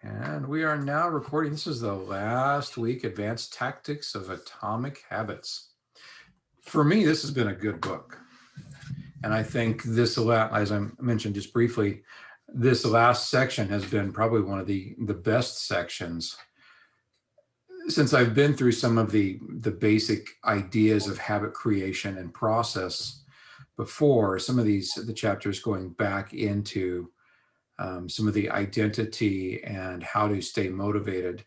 And we are now recording. This is the last week, Advanced Tactics of Atomic Habits. For me, this has been a good book. And I think this, as I mentioned just briefly, this last section has been probably one of the best sections since I've been through some of the basic ideas of habit creation and process before. Some of the chapters going back into some of the identity and how to stay motivated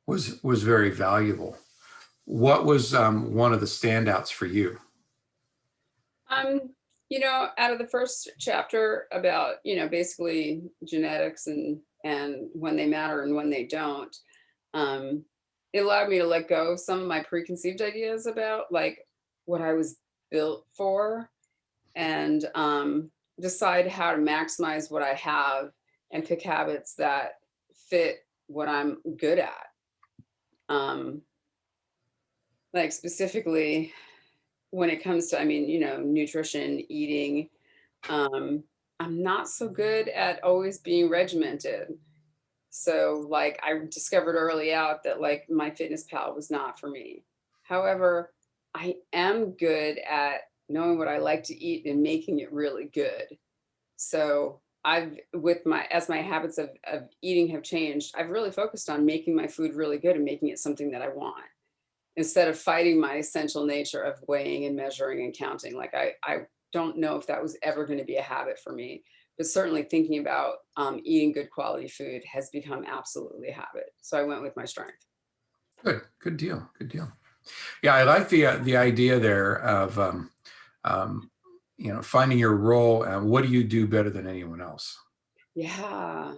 was very valuable. What was one of the standouts for you? Out of the first chapter about, basically genetics and when they matter and when they don't, um, it allowed me to let go of some of my preconceived ideas about like what I was built for and decide how to maximize what I have and pick habits that fit what I'm good at. Um, like specifically when it comes to, nutrition, eating, um, I'm not so good at always being regimented. So, like, I discovered early out that like my fitness pal was not for me. However, I am good at knowing what I like to eat and making it really good. So I've with my as my habits of eating have changed, I've really focused on making my food really good and making it something that I want instead of fighting my essential nature of weighing and measuring and counting. Like I don't know if that was ever going to be a habit for me, but certainly thinking about eating good quality food has become absolutely a habit. So I went with my strength. Good deal. Good deal. Yeah, I like the idea there of um, finding your role and what do you do better than anyone else. Yeah.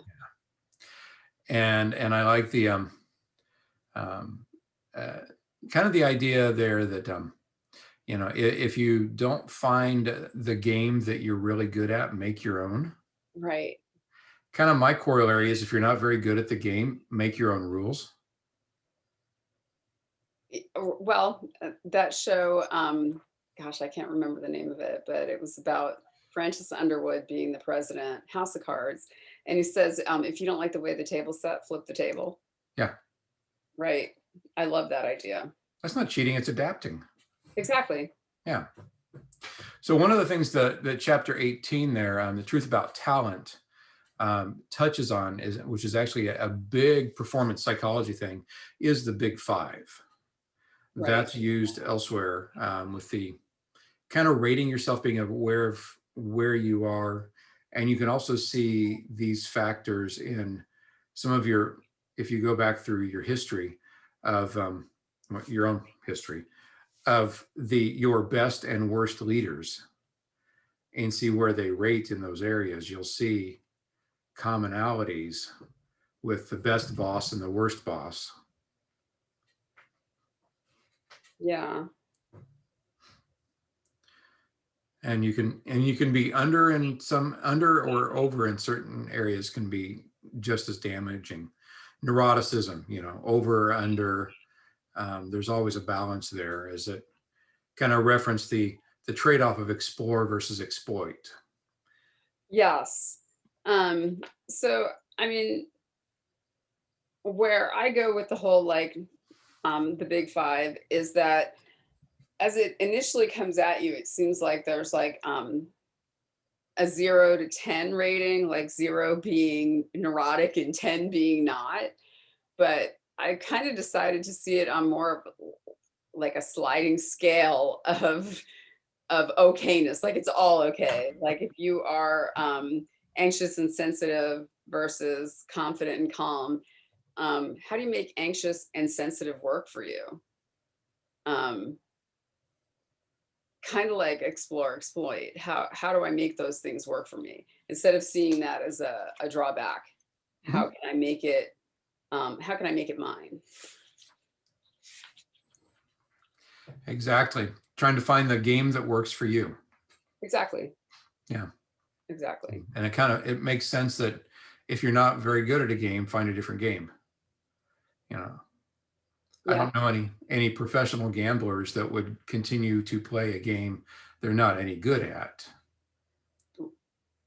And I like the um, uh, kind of the idea there that if you don't find the game that you're really good at, make your own. Right. Kind of my corollary is if you're not very good at the game, make your own rules. Well, that show, gosh, I can't remember the name of it, but it was about Francis Underwood being the president, House of Cards. And he says, if you don't like the way the table's set, flip the table. Yeah, Right. I love that idea. that's not cheating, it's adapting. Exactly. Yeah. So one of the things that chapter 18 there, the truth about talent, touches on is, which is actually a big performance psychology thing, is the big five. Right. That's used elsewhere with the kind of rating yourself, being aware of where you are. And you can also see these factors in some of your, if you go back through your history of your own history of your best and worst leaders and see where they rate in those areas, you'll see commonalities with the best boss and the worst boss. Yeah. And you can be under in some, under or over in certain areas can be just as damaging. Neuroticism, over or under, there's always a balance there, as it kind of reference the trade-off of explore versus exploit. Yes. Um, so, I mean, where I go with the whole like the big five is that as it initially comes at you, it seems like there's like a 0 to 10 rating, like 0 being neurotic and 10 being not. But I kind of decided to see it on more of like a sliding scale of okayness. Like it's all okay. Like if you are anxious and sensitive versus confident and calm, how do you make anxious and sensitive work for you? Um, Kind of like explore, exploit. How do I make those things work for me instead of seeing that as a drawback? How Mhm. can I make it? How can I make it mine? Exactly. Trying to find the game that works for you. Exactly. Yeah. Exactly. And it makes sense that if you're not very good at a game, find a different game. You know, I Yeah. don't know any professional gamblers that would continue to play a game they're not any good at.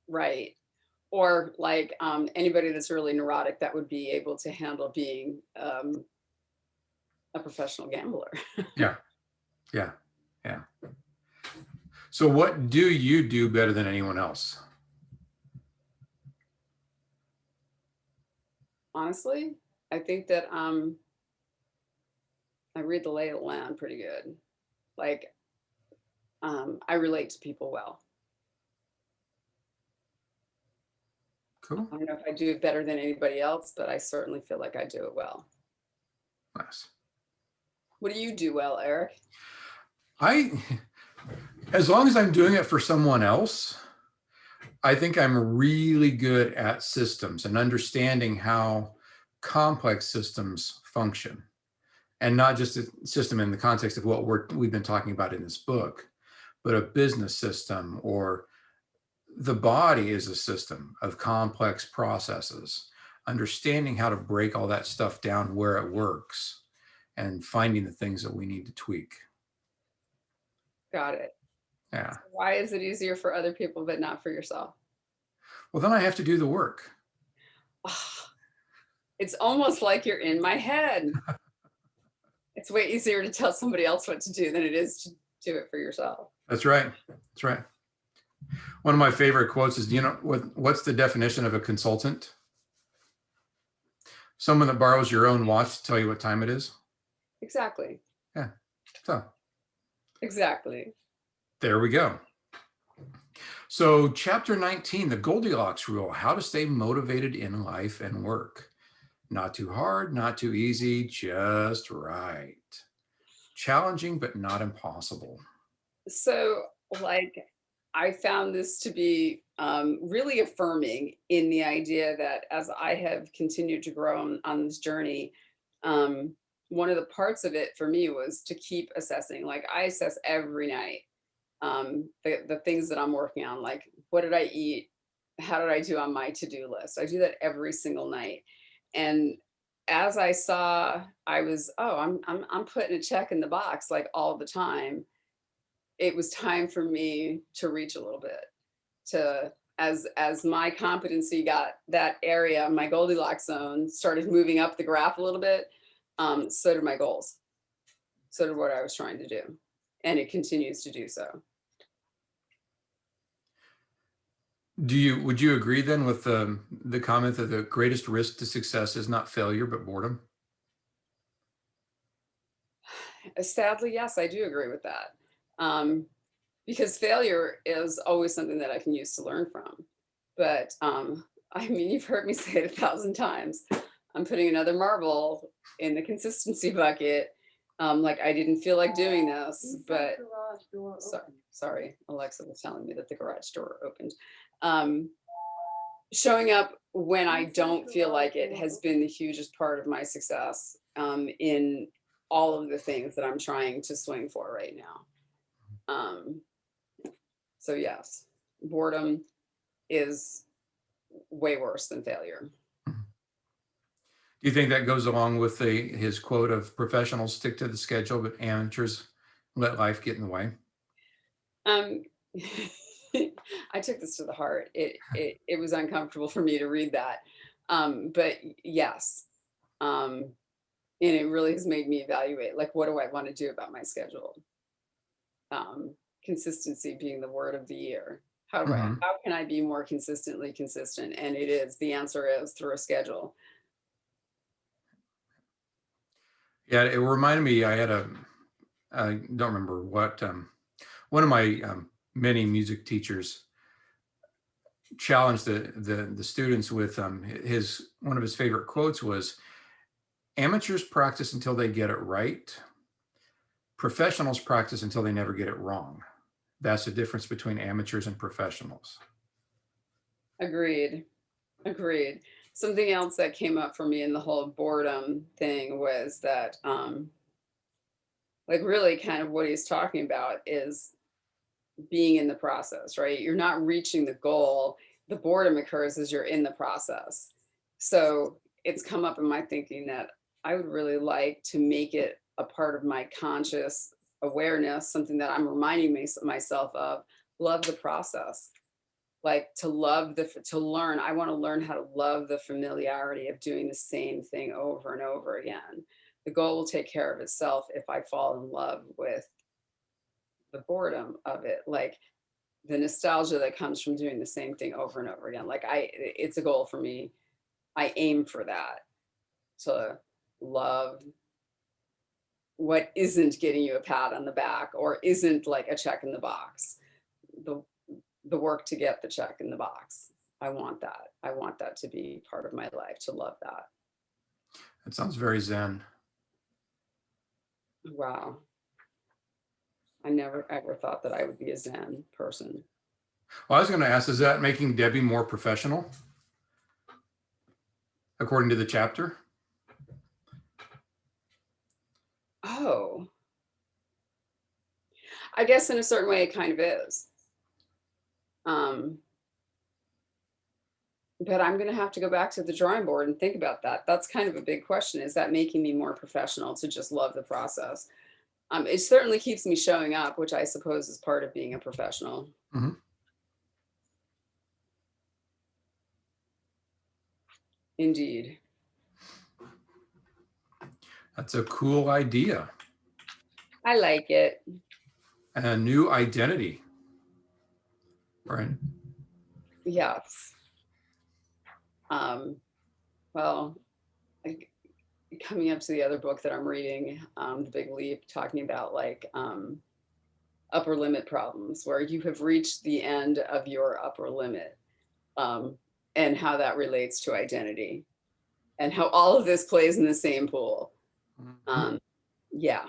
Right. or like anybody that's really neurotic that would be able to handle being a professional gambler. Yeah. Yeah. Yeah. So what do you do better than anyone else? Honestly, I think that I read the lay of the land pretty good. Like I relate to people well. Cool. I don't know if I do it better than anybody else, but I certainly feel like I do it well. Nice. What do you do well, Eric? I, as long as I'm doing it for someone else, I think I'm really good at systems and understanding how complex systems function, and not just a system in the context of what we've been talking about in this book, but a business system, or the body is a system of complex processes, understanding how to break all that stuff down where it works and finding the things that we need to tweak. Got it. Yeah. Why is it easier for other people but not for yourself? Well, then I have to do the work. It's almost like you're in my head. It's way easier to tell somebody else what to do than it is to do it for yourself. That's right. That's right. One of my favorite quotes is, do you know what's the definition of a consultant? Someone that borrows your own watch to tell you what time it is. Exactly. Yeah. So Exactly. there we go. So chapter 19, the Goldilocks rule, how to stay motivated in life and work. Not too hard, not too easy, just right. Challenging, but not impossible. So, like, I found this to be really affirming in the idea that as I have continued to grow on this journey, one of the parts of it for me was to keep assessing. Like, I assess every night the things that I'm working on. Like, what did I eat? How did I do on my to-do list? I do that every single night. And as I saw, I was, oh, I'm putting a check in the box like all the time. It was time for me to reach a little bit, to as my competency got that area, my Goldilocks zone started moving up the graph a little bit. So did my goals. So did what I was trying to do, and it continues to do so. Would you agree then with the comment that the greatest risk to success is not failure, but boredom? Sadly, yes, I do agree with that. Because failure is always something that I can use to learn from. But I mean, you've heard me say it 1,000 times. I'm putting another marble in the consistency bucket. Like I didn't feel like doing this, but sorry, Alexa was telling me that the garage door opened. Showing up when I don't feel like it has been the hugest part of my success in all of the things that I'm trying to swing for right now. So yes, boredom is way worse than failure. Do you think that goes along with his quote of professionals stick to the schedule, but amateurs let life get in the way? Um, I took this to the heart. It was uncomfortable for me to read that, but yes, and it really has made me evaluate like what do I want to do about my schedule. Consistency being the word of the year. How can I be more consistently consistent? And the answer is through a schedule. Yeah, it reminded me, I don't remember what, one of my many music teachers challenged the students with one of his favorite quotes was, amateurs practice until they get it right. Professionals practice until they never get it wrong. That's the difference between amateurs and professionals. Agreed. Something else that came up for me in the whole boredom thing was that like really kind of what he's talking about is being in the process, right? You're not reaching the goal. The boredom occurs as you're in the process. So it's come up in my thinking that I would really like to make it a part of my conscious awareness, something that I'm reminding myself of, love the process. like to love to learn. I want to learn how to love the familiarity of doing the same thing over and over again. The goal will take care of itself if I fall in love with the boredom of it, like the nostalgia that comes from doing the same thing over and over again. Like it's a goal for me. I aim for that, to love what isn't getting you a pat on the back or isn't like a check in the box. The the work to get the check in the box. I want that. I want that to be part of my life, to love that. That sounds very Zen. Wow. I never ever thought that I would be a Zen person. Well, I was going to ask, is that making Debbie more professional, according to the chapter? Oh, I guess in a certain way it kind of is. But I'm going to have to go back to the drawing board and think about that. That's kind of a big question. Is that making me more professional to just love the process? It certainly keeps me showing up, which I suppose is part of being a professional. Mhm. Indeed. That's a cool idea. I like it. And a new identity. Right. Yes. Well, like, coming up to the other book that I'm reading, The Big Leap, talking about like upper limit problems, where you have reached the end of your upper limit, and how that relates to identity, and how all of this plays in the same pool. Yeah,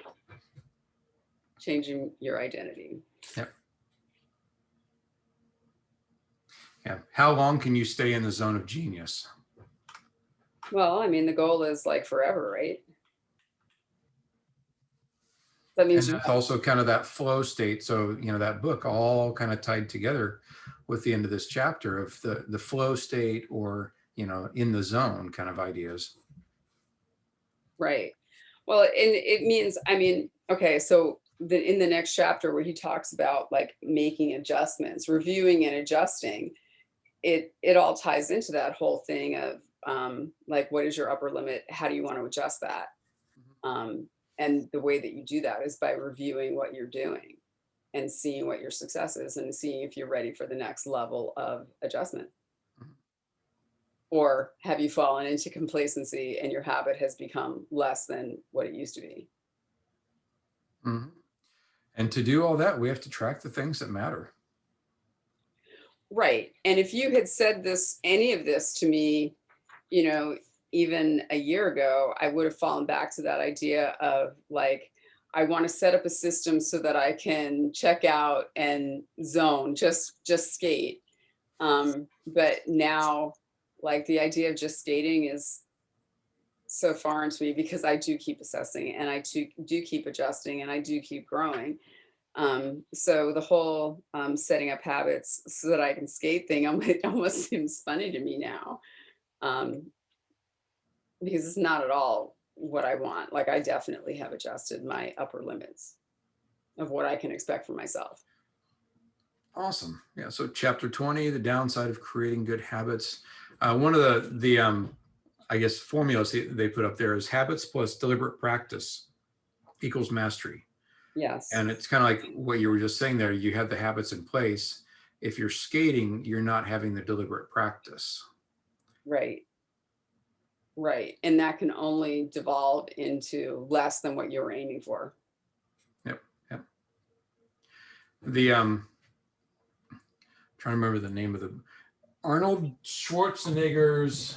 changing your identity. Yep. Yeah. How long can you stay in the zone of genius? Well, I mean, the goal is like forever, right? That means And that's also kind of that flow state. So, that book all kind of tied together with the end of this chapter of the flow state, or, in the zone kind of ideas. right. Well, and it means, I mean, okay, so in the next chapter where he talks about like making adjustments, reviewing and adjusting, it all ties into that whole thing of like, what is your upper limit? How do you want to adjust that? And the way that you do that is by reviewing what you're doing and seeing what your success is and seeing if you're ready for the next level of adjustment. Or have you fallen into complacency and your habit has become less than what it used to be? Mm-hmm. And to do all that, we have to track the things that matter. Right. And if you had said any of this to me, even a year ago, I would have fallen back to that idea of like, I want to set up a system so that I can check out and zone, just skate. But now, like, the idea of just skating is so foreign to me, because I do keep assessing and I do keep adjusting and I do keep growing. So the whole setting up habits so that I can skate thing almost seems funny to me now, because it's not at all what I want. Like, I definitely have adjusted my upper limits of what I can expect from myself. Awesome. Yeah. So chapter 20, the downside of creating good habits. One of the I guess formulas they put up there is habits plus deliberate practice equals mastery. Yes. And it's kind of like what you were just saying there. You have the habits in place. If you're skating, you're not having the deliberate practice. Right. Right. And that can only devolve into less than what you were aiming for. Yep. Yep. The trying to remember the name of the Arnold Schwarzenegger's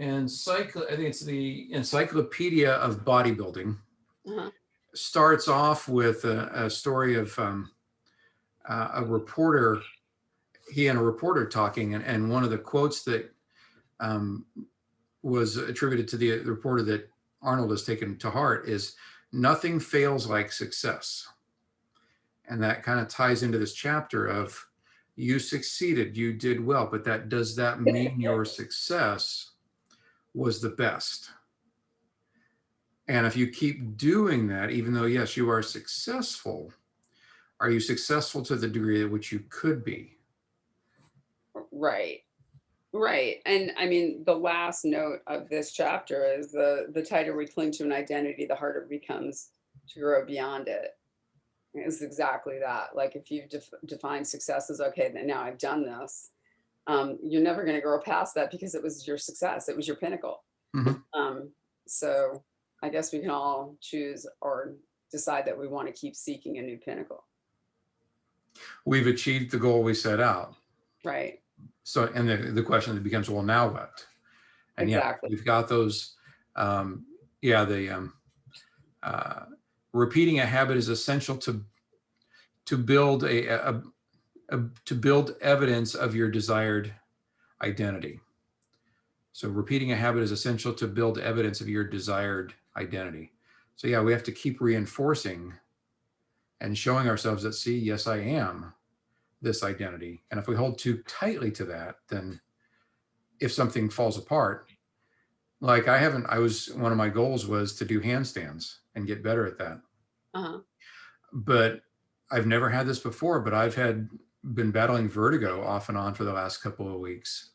I think it's the Encyclopedia of Bodybuilding. Uh-huh. Starts off with a story of a reporter, he and a reporter talking, and one of the quotes that was attributed to the reporter that Arnold has taken to heart is, "Nothing fails like success." And that kind of ties into this chapter of, you succeeded, you did well, but does that mean your success was the best? And if you keep doing that, even though, yes, you are successful, are you successful to the degree at which you could be? Right. Right. And I mean, the last note of this chapter is the tighter we cling to an identity, the harder it becomes to grow beyond it. It's exactly that. Like if you've defined success as okay, then now I've done this, you're never going to grow past that because it was your success. It was your pinnacle. Mhm. Um, so I guess we can all choose or decide that we want to keep seeking a new pinnacle. We've achieved the goal we set out. Right. So, and the question that becomes, well, now what? And yeah, Exactly. we've got those. Yeah, the uh, repeating a habit is essential to build to build evidence of your desired identity. So repeating a habit is essential to build evidence of your desired identity. So yeah, we have to keep reinforcing and showing ourselves that, see, yes, I am this identity. And if we hold too tightly to that, then if something falls apart, like one of my goals was to do handstands and get better at that. Uh-huh. But I've never had this before, but been battling vertigo off and on for the last couple of weeks.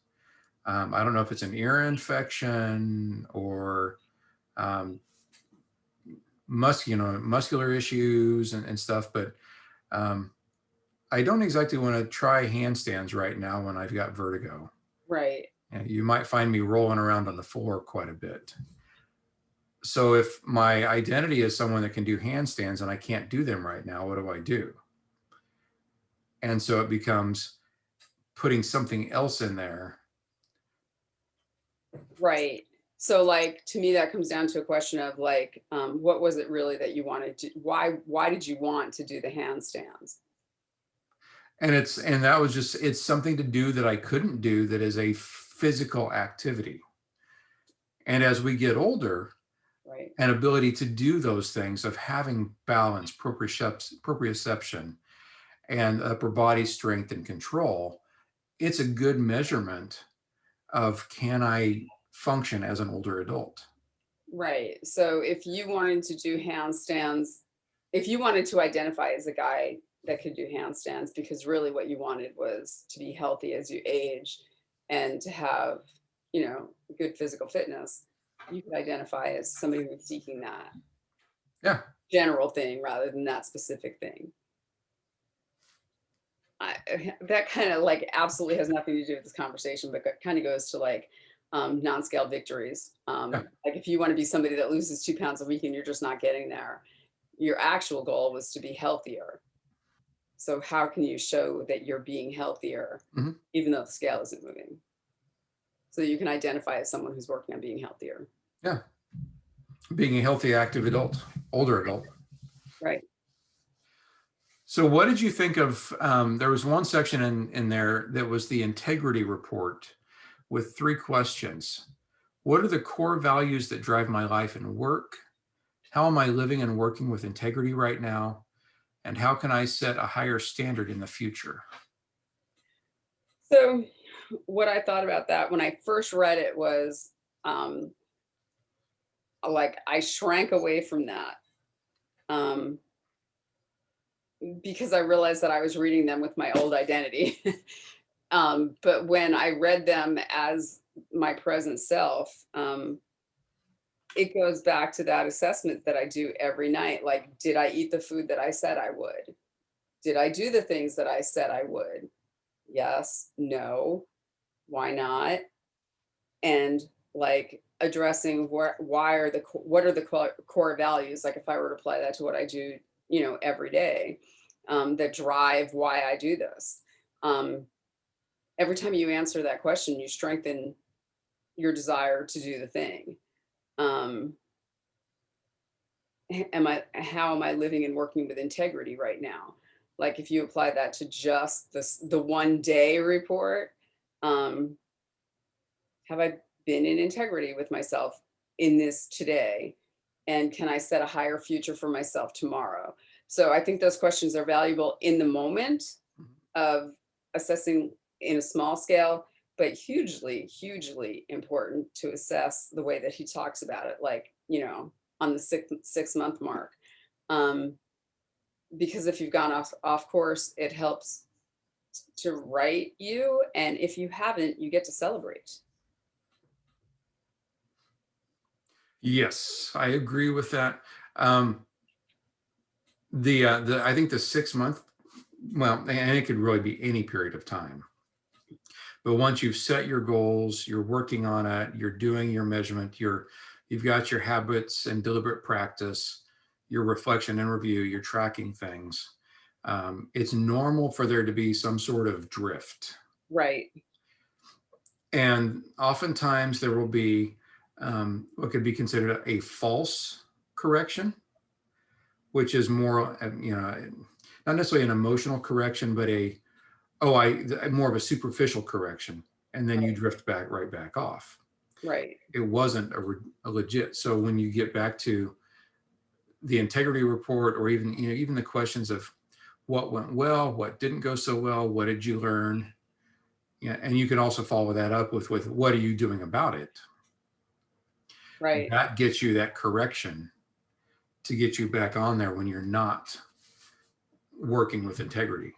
I don't know if it's an ear infection or um, muscular issues and stuff, but um, I don't exactly want to try handstands right now when I've got vertigo. Right. And you might find me rolling around on the floor quite a bit. So if my identity is someone that can do handstands and I can't do them right now, what do I do? And so it becomes putting something else in there. Right. So like to me that comes down to a question of like what was it really that you wanted to why did you want to do the handstands? And that was just, it's something to do that I couldn't do that is a physical activity. And as we get older, Right. an ability to do those things of having balance, proprioception, and upper body strength and control, it's a good measurement of, can I function as an older adult? Right. So if you wanted to do handstands, if you wanted to identify as a guy that could do handstands, because really what you wanted was to be healthy as you age and to have, good physical fitness, you could identify as somebody who's seeking that Yeah. general thing rather than that specific thing. That kind of like absolutely has nothing to do with this conversation, but kind of goes to like non-scale victories. Yeah. Like if you want to be somebody that loses 2 pounds a week and you're just not getting there, your actual goal was to be healthier. So how can you show that you're being healthier, Mhm. even though the scale isn't moving? So you can identify as someone who's working on being healthier. Yeah. Being a healthy, active adult, older adult. Right. So what did you think of, there was one section in there that was the integrity report with 3 questions. What are the core values that drive my life and work? How am I living and working with integrity right now? And how can I set a higher standard in the future? So what I thought about that when I first read it was um, like I shrank away from that. Um, because I realized that I was reading them with my old identity. But when I read them as my present self, it goes back to that assessment that I do every night. Like, did I eat the food that I said I would? Did I do the things that I said I would? Yes, no, why not? And like addressing what are the core values? Like if I were to apply that to what I do, every day, that drive why I do this. Um, every time you answer that question, you strengthen your desire to do the thing. Um, how am I living and working with integrity right now? Like if you apply that to just the 1 day report, um, have I been in integrity with myself in this today? And can I set a higher future for myself tomorrow? So I think those questions are valuable in the moment of assessing in a small scale, but hugely, hugely important to assess the way that he talks about it, like, on the 6 month mark. Um, because if you've gone off course, it helps to write you. And if you haven't, you get to celebrate. Yes, I agree with that. I think the 6 month, well, and it could really be any period of time. But once you've set your goals, you're working on it, you're doing your measurement, you've got your habits and deliberate practice, your reflection and review, you're tracking things. It's normal for there to be some sort of drift. Right. And oftentimes there will be what could be considered a false correction, which is more, not necessarily an emotional correction, but more of a superficial correction. And then you drift right back off. Right. It wasn't a legit. So when you get back to the integrity report, or even the questions of what went well, what didn't go so well, what did you learn? Yeah, and you can also follow that up with what are you doing about it? Right. That gets you that correction to get you back on there when you're not working with integrity.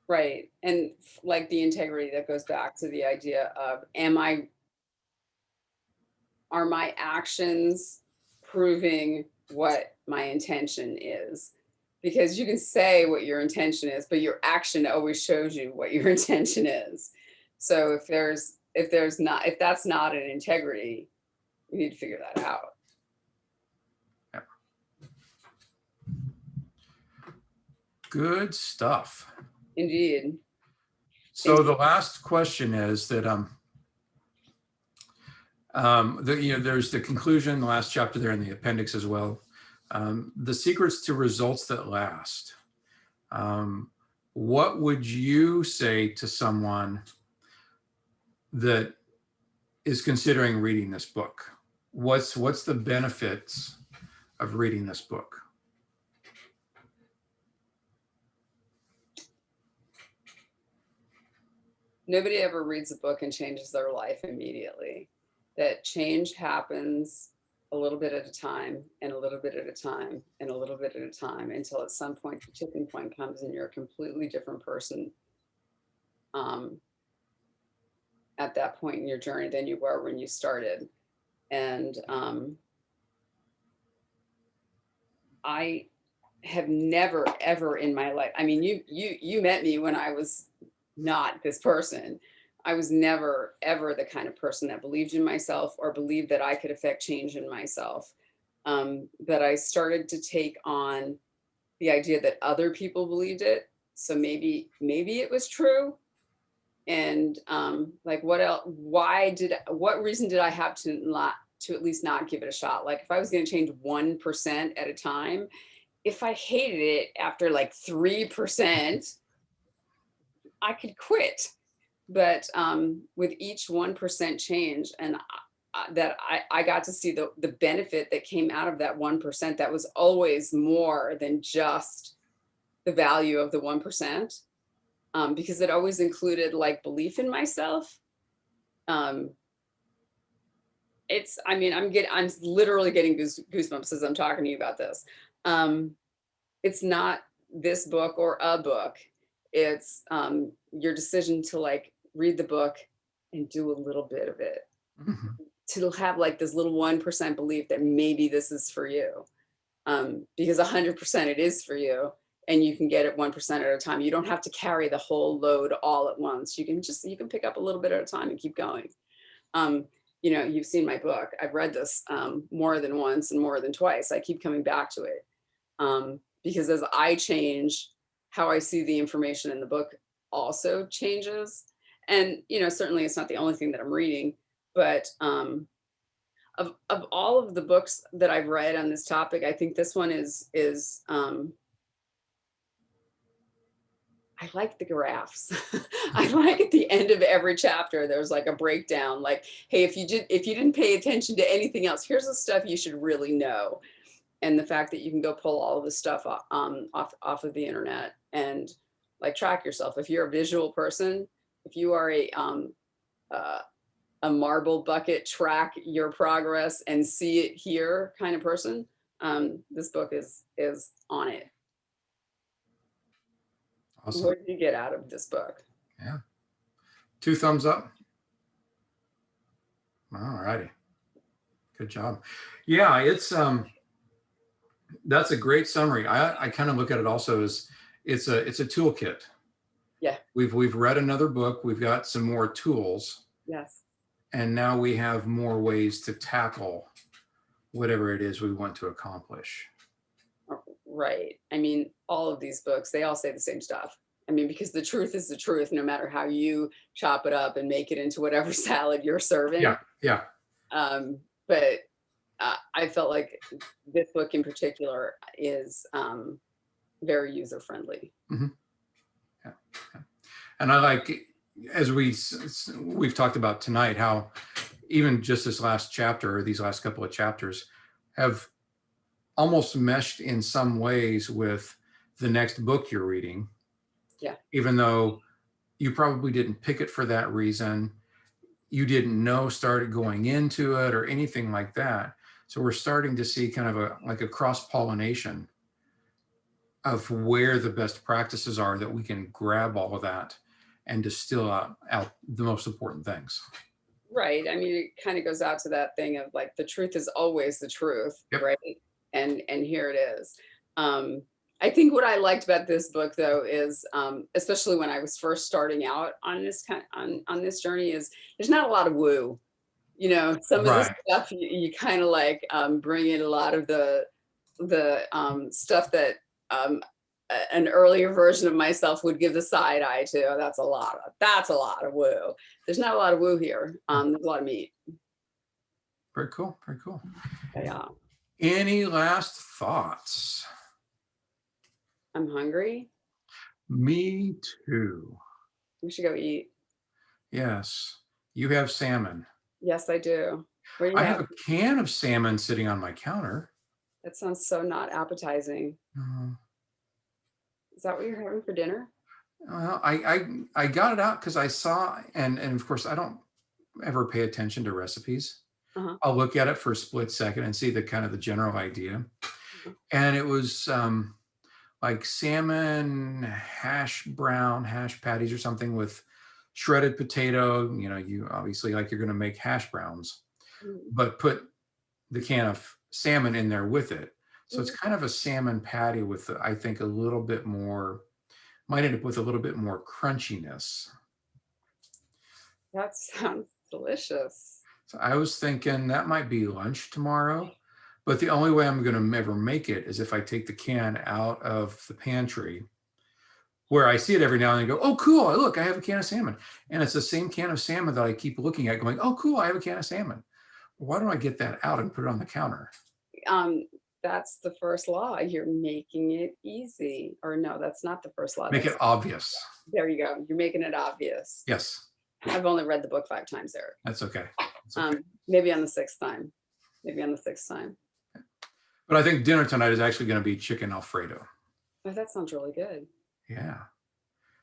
Right. And like the integrity, that goes back to the idea of, are my actions proving what my intention is? Because you can say what your intention is, but your action always shows you what your intention is. So if that's not an integrity, you need to figure that out. Yeah. Good stuff. Indeed. So the last question is that there's the conclusion, the last chapter there in the appendix as well. The secrets to results that last. What would you say to someone that is considering reading this book? What's the benefits of reading this book? Nobody ever reads a book and changes their life immediately. That change happens a little bit at a time, and a little bit at a time, and a little bit at a time, until at some point the tipping point comes and you're a completely different person at that point in your journey than you were when you started. And I have never ever in my life, I mean, you met me when I was not this person. I was never ever the kind of person that believed in myself or believed that I could affect change in myself. But I started to take on the idea that other people believed it. So maybe it was true. And like, what reason did I have to at least not give it a shot? Like, if I was going to change 1% at a time, if I hated it after like 3%, I could quit. But with each 1% change, and I got to see the benefit that came out of that 1%, that was always more than just the value of the 1%, because it always included like belief in myself. I'm literally getting goosebumps as I'm talking to you about this. It's not this book or a book. It's your decision to like read the book and do a little bit of it. Mm-hmm. To have like this little 1% belief that maybe this is for you. Because 100% it is for you, and you can get it 1% at a time. You don't have to carry the whole load all at once. You can pick up a little bit at a time and keep going. You've seen my book. I've read this more than once and more than twice. I keep coming back to it. Because as I change, how I see the information in the book also changes. And, certainly it's not the only thing that I'm reading, but of all of the books that I've read on this topic, I think this one is I like the graphs. I like at the end of every chapter, there's like a breakdown, like, hey, if you didn't pay attention to anything else, here's the stuff you should really know. And the fact that you can go pull all of this stuff off of the internet and like track yourself. If you're a visual person, if you are a marble bucket, track your progress and see it here kind of person, this book is on it. Awesome. What did you get out of this book? Yeah. 2 thumbs up. All righty. Good job. Yeah, that's a great summary. I kind of look at it also as it's a toolkit. Yeah. We've read another book, we've got some more tools, Yes. and now we have more ways to tackle whatever it is we want to accomplish. Right. I mean, all of these books, they all say the same stuff. I mean, because the truth is the truth, no matter how you chop it up and make it into whatever salad you're serving. Yeah, yeah. But I felt like this book in particular is very user friendly. Yeah, yeah. And I like, as we've talked about tonight, how even just this last chapter or these last couple of chapters have almost meshed in some ways with the next book you're reading. Yeah. Even though you probably didn't pick it for that reason, you didn't know started going into it or anything like that. So we're starting to see kind of a cross-pollination of where the best practices are that we can grab all of that and distill out the most important things. Right. I mean, it kind of goes out to that thing of like the truth is always the truth, Yep. right? And here it is. I think what I liked about this book though is especially when I was first starting out on this on this journey is there's not a lot of woo. You know, some of this Right. stuff you kind of like bring in a lot of the stuff that an earlier version of myself would give the side eye to. Oh, that's a lot of woo. There's not a lot of woo here. There's a lot of meat. Very cool. Very cool. Yeah. Any last thoughts? I'm hungry. Me too. We should go eat. Yes. You have salmon. Yes, I do. Where do you I have? have a can of salmon sitting on my counter. That sounds so not appetizing. Uh, Is that what you're having for dinner? Well, I got it out because I saw, and of course I don't ever pay attention to recipes. Uh-huh. I'll look at it for a split second and see the kind of the general idea. Mhm. And it was like salmon hash patties or something with shredded potato. You know, you obviously like you're going to make hash browns, Mhm. but put the can of salmon in there with it. So it's Mhm. kind of a salmon patty with, I think, a little bit more, might end up with a little bit more crunchiness. That sounds delicious. So I was thinking that might be lunch tomorrow, but the only way I'm going to ever make it is if I take the can out of the pantry where I see it every now and then and go, oh, cool. Look, I have a can of salmon. And it's the same can of salmon that I keep looking at going, oh, cool. I have a can of salmon. Why don't I get that out and put it on the counter? That's the first law. You're making it easy. Or no, that's not the first law. Make it obvious. There you go. You're making it obvious. Yes. I've only read the book 5 times, Eric. That's okay. That's okay. Maybe on the 6th time. Maybe on the 6th time. But I think dinner tonight is actually going to be chicken Alfredo. Oh, that sounds really good. Yeah.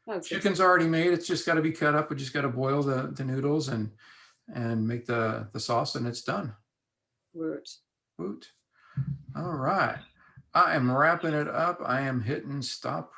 That's Chicken's already made. It's just got to be cut up. We just got to boil the noodles and make the sauce, and it's done. Woot. Woot. All right. I am wrapping it up. I am hitting stop